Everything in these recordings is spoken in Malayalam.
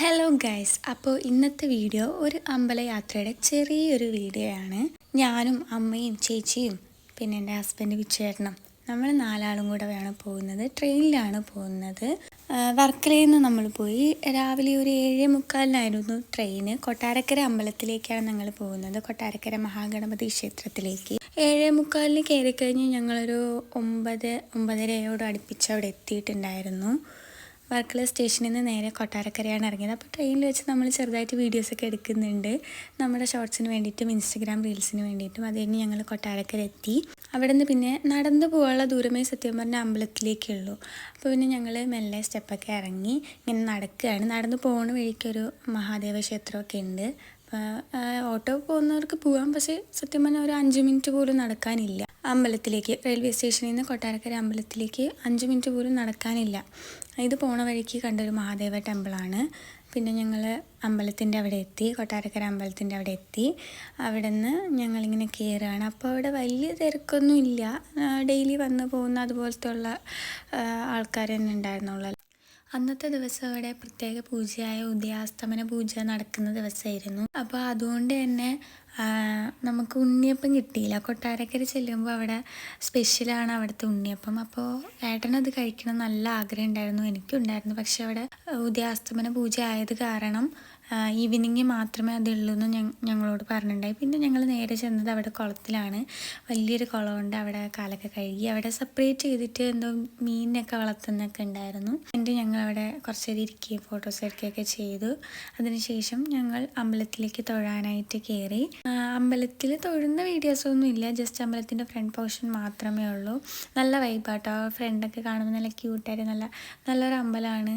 ഹലോ ഗൈസ്, അപ്പോൾ ഇന്നത്തെ വീഡിയോ ഒരു അമ്പലയാത്രയുടെ ചെറിയൊരു വീഡിയോ ആണ്. ഞാനും അമ്മയും ചേച്ചിയും പിന്നെ എൻ്റെ ഹസ്ബൻഡ് വിച്ചേട്ടനും നമ്മൾ 4 ആളും കൂടെ വേണം പോകുന്നത്. ട്രെയിനിലാണ് പോകുന്നത്. വർക്കലയിൽ നിന്ന് നമ്മൾ പോയി രാവിലെ ഒരു 7:45 ട്രെയിന്. കൊട്ടാരക്കര അമ്പലത്തിലേക്കാണ് ഞങ്ങൾ പോകുന്നത്, കൊട്ടാരക്കര മഹാഗണപതി ക്ഷേത്രത്തിലേക്ക്. 7:45 കയറിക്കഴിഞ്ഞ് ഞങ്ങളൊരു 9-9:30 അടുപ്പിച്ച് അവിടെ എത്തിയിട്ടുണ്ടായിരുന്നു. വർക്കല സ്റ്റേഷനിൽ നിന്ന് നേരെ കൊട്ടാരക്കരയാണ് ഇറങ്ങിയത്. അപ്പോൾ ട്രെയിനിൽ വെച്ച് നമ്മൾ ചെറുതായിട്ട് വീഡിയോസൊക്കെ എടുക്കുന്നുണ്ട്, നമ്മുടെ ഷോർട്സിന് വേണ്ടിയിട്ടും ഇൻസ്റ്റഗ്രാം റീൽസിന് വേണ്ടിയിട്ടും. അത് കഴിഞ്ഞ് ഞങ്ങൾ കൊട്ടാരക്കര എത്തി. അവിടെ നിന്ന് പിന്നെ നടന്നു പോകാനുള്ള ദൂരമേ സത്യം പറഞ്ഞാൽ അമ്പലത്തിലേക്കുള്ളൂ. അപ്പോൾ പിന്നെ ഞങ്ങൾ മെല്ലെ സ്റ്റെപ്പൊക്കെ ഇറങ്ങി ഇങ്ങനെ നടക്കുകയാണ്. നടന്നു പോകുന്ന വഴിക്കൊരു മഹാദേവ ക്ഷേത്രമൊക്കെ ഉണ്ട്. ഓട്ടോ പോകുന്നവർക്ക് പോകാം, പക്ഷേ സത്യം പറഞ്ഞാൽ ഒരു 5 മിനിറ്റ് പോലും നടക്കാനില്ല അമ്പലത്തിലേക്ക്. റെയിൽവേ സ്റ്റേഷനിൽ നിന്ന് കൊട്ടാരക്കര അമ്പലത്തിലേക്ക് 5 മിനിറ്റ് പോലും നടക്കാനില്ല. ഇത് പോണ വഴിക്ക് കണ്ടൊരു മഹാദേവ ടെമ്പിളാണ്. പിന്നെ ഞങ്ങൾ അമ്പലത്തിൻ്റെ അവിടെ എത്തി, കൊട്ടാരക്കര അമ്പലത്തിൻ്റെ അവിടെ എത്തി. അവിടെ നിന്ന് ഞങ്ങളിങ്ങനെ കയറുകയാണ്. അപ്പോൾ അവിടെ വലിയ തിരക്കൊന്നും ഇല്ല, ഡെയിലി വന്ന് പോകുന്ന അതുപോലത്തെ ഉള്ള ആൾക്കാർ തന്നെ ഉണ്ടായിരുന്നുള്ളൂ. അന്നത്തെ ദിവസം അവിടെ പ്രത്യേക പൂജയായ ഉദയാസ്തമന പൂജ നടക്കുന്ന ദിവസമായിരുന്നു. അപ്പോൾ അതുകൊണ്ട് തന്നെ നമുക്ക് ഉണ്ണിയപ്പം കിട്ടിയില്ല. കൊട്ടാരക്കര ചെല്ലുമ്പോൾ അവിടെ സ്പെഷ്യലാണ് അവിടുത്തെ ഉണ്ണിയപ്പം. അപ്പോൾ ഏട്ടനത് കഴിക്കണം നല്ല ആഗ്രഹം ഉണ്ടായിരുന്നു, എനിക്കും ഉണ്ടായിരുന്നു. പക്ഷെ അവിടെ ഉദയാസ്തമന പൂജ ആയത് കാരണം ഈവനിങ് മാത്രമേ അതുള്ളൂ എന്ന് ഞങ്ങളോട് പറഞ്ഞിട്ടുണ്ടായി. പിന്നെ ഞങ്ങൾ നേരെ ചെന്നത് അവിടെ കുളത്തിലാണ്. വലിയൊരു കുളമുണ്ട്, അവിടെ കാലൊക്കെ കഴുകി. അവിടെ സെപ്പറേറ്റ് ചെയ്തിട്ട് എന്തോ മീനിനൊക്കെ വളർത്തുന്നൊക്കെ ഉണ്ടായിരുന്നു. എന്നിട്ട് ഞങ്ങൾ അവിടെ കുറച്ച് നേരം ഇരിക്കുകയും ഫോട്ടോസ് എടുക്കുകയൊക്കെ ചെയ്തു. അതിനുശേഷം ഞങ്ങൾ അമ്പലത്തിലേക്ക് തൊഴാനായിട്ട് കയറി. അമ്പലത്തിൽ തൊഴുന്ന വീഡിയോസൊന്നും ഇല്ല, ജസ്റ്റ് അമ്പലത്തിൻ്റെ ഫ്രണ്ട് പോർഷൻ മാത്രമേ ഉള്ളൂ. നല്ല വൈബാട്ടോ, ഫ്രണ്ടൊക്കെ കാണുമ്പോൾ നല്ല ക്യൂട്ടായിട്ട് നല്ലൊരു അമ്പലമാണ്.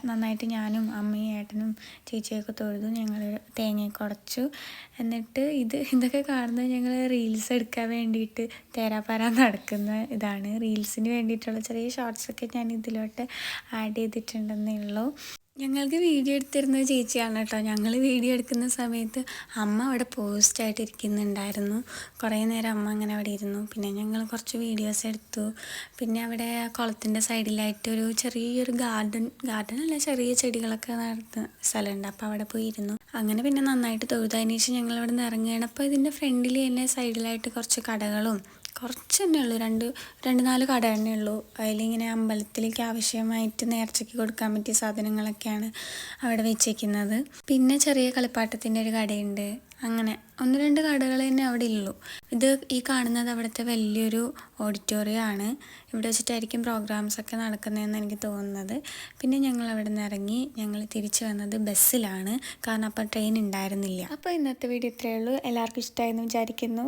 നന്നായിട്ട് ഞാനും അമ്മയും ഏട്ടനും ചേച്ചിയൊക്കെ തൊഴുതു. ഞങ്ങൾ തേങ്ങയൊക്കെ ഉടച്ചു. എന്നിട്ട് ഇതൊക്കെ കാണുന്നത് ഞങ്ങൾ റീൽസ് എടുക്കാൻ വേണ്ടിയിട്ട് തേരാപ്പാര നടക്കുന്ന ഇതാണ്. റീൽസിന് വേണ്ടിയിട്ടുള്ള ചെറിയ ഷോർട്സൊക്കെ ഞാൻ ഇതിലോട്ട് ആഡ് ചെയ്തിട്ടുണ്ടെന്നേ ഉള്ളൂ. ഞങ്ങൾക്ക് വീഡിയോ എടുത്തിരുന്നത് ചേച്ചിയാണ് കേട്ടോ. ഞങ്ങൾ വീഡിയോ എടുക്കുന്ന സമയത്ത് അമ്മ അവിടെ പോസ്റ്റായിട്ട് ഇരിക്കുന്നുണ്ടായിരുന്നു. കുറേ നേരം അമ്മ അങ്ങനെ അവിടെ ഇരുന്നു. പിന്നെ ഞങ്ങൾ കുറച്ച് വീഡിയോസ് എടുത്തു. പിന്നെ അവിടെ കുളത്തിൻ്റെ സൈഡിലായിട്ടൊരു ചെറിയൊരു ഗാർഡൻ അല്ല, ചെറിയ ചെടികളൊക്കെ നടത്തുന്ന സ്ഥലമുണ്ട്. അപ്പോൾ അവിടെ പോയി ഇരുന്നു. അങ്ങനെ പിന്നെ നന്നായിട്ട് തൊഴുതതിന് ശേഷം ഞങ്ങൾ അവിടെ നിന്ന് ഇറങ്ങുകയാണ്. അപ്പോൾ ഇതിൻ്റെ ഫ്രണ്ടിൽ തന്നെ സൈഡിലായിട്ട് കുറച്ച് കടകളും കുറച്ച് തന്നെ ഉള്ളൂ, 2-4 കട തന്നെ ഉള്ളൂ. അതിലിങ്ങനെ അമ്പലത്തിലേക്ക് ആവശ്യമായിട്ട് നേർച്ചയ്ക്ക് കൊടുക്കാൻ പറ്റിയ സാധനങ്ങളൊക്കെയാണ് അവിടെ വെച്ചേക്കുന്നത്. പിന്നെ ചെറിയ കളിപ്പാട്ടത്തിൻ്റെ ഒരു കടയുണ്ട്. അങ്ങനെ 1-2 കടകൾ തന്നെ അവിടെ ഉള്ളൂ. ഈ കാണുന്നത് അവിടുത്തെ വലിയൊരു ഓഡിറ്റോറിയം ആണ്. ഇവിടെ വെച്ചിട്ടായിരിക്കും പ്രോഗ്രാംസൊക്കെ നടക്കുന്നതെന്ന് എനിക്ക് തോന്നുന്നത്. പിന്നെ ഞങ്ങൾ അവിടെ നിന്ന് ഇറങ്ങി ഞങ്ങൾ തിരിച്ചു വന്നത് ബസ്സിലാണ്, കാരണം അപ്പോൾ ട്രെയിൻ ഉണ്ടായിരുന്നില്ല. അപ്പോൾ ഇന്നത്തെ വീഡിയോ ഇത്രയേ ഉള്ളൂ. എല്ലാവർക്കും ഇഷ്ടമായെന്ന് വിചാരിക്കുന്നു.